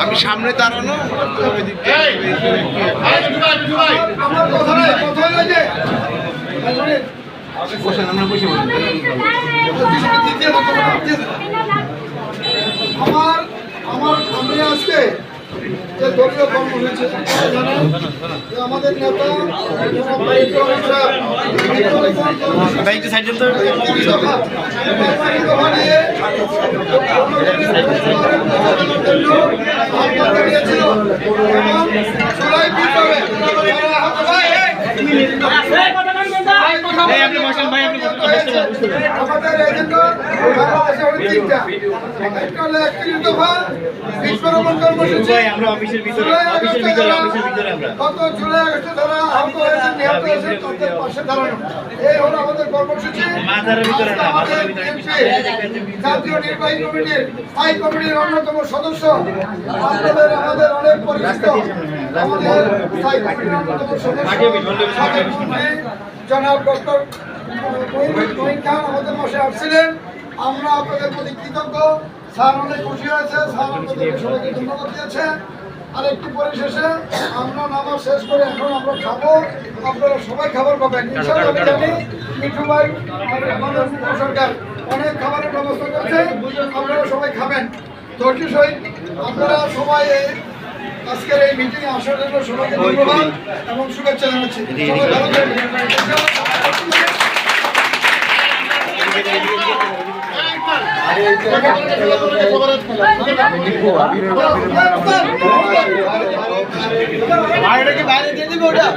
আমি সামনে দাঁড়ানো আমি আজকে যে দলীয় কর্মসূচি আমাদের নেতা আমাদের এজেন্ডা বাংলাদেশে হলো তিনটা, একটা হলো 31 দফা বিস্ফোরণ কর্মসূচি। আমরা অফিসের ভিতরে আমরা গত জুলাই আগস্টে যারা আহত হয়েছেন নিহত হয়েছেন তাদের পাশে দাঁড়ানো, এই হলো আমাদের কর্মসূচি। আমাদের জাতীয় নির্বাহী কমিটির স্থায়ী কমিটির অন্যতম সদস্য আমাদের অনেক পরিচিত আমাদের স্থায়ী কমিটির অন্যতম সদস্য জনাব ডক্টর মঈন খান আমাদের মাসে আসছিলেন। আমরা আপনাদের প্রতি কৃতজ্ঞ। স্যার অনেক খুশি হয়েছে, স্যার আপনাদের সবাইকে ধন্যবাদ দিয়েছে। আর একটু পরিশেষে আমরা নামাজ শেষ করে এখন আমরা খাবো, আপনারা সবাই খাবার পাবেন ইনশাআল্লাহ। আমি জানি মিঠু ভাই আমাদের সরকার অনেক খাবারের ব্যবস্থা করছে, আপনারা সবাই খাবেন ধৈর্য সহিত। আপনারা সবাই আজকের এই মিটিংয়ে আসার জন্য সবাইকে ধন্যবাদ এবং শুভেচ্ছা জানাচ্ছি। সবাই ভালো বাইরে দিয়ে দিবে ওটা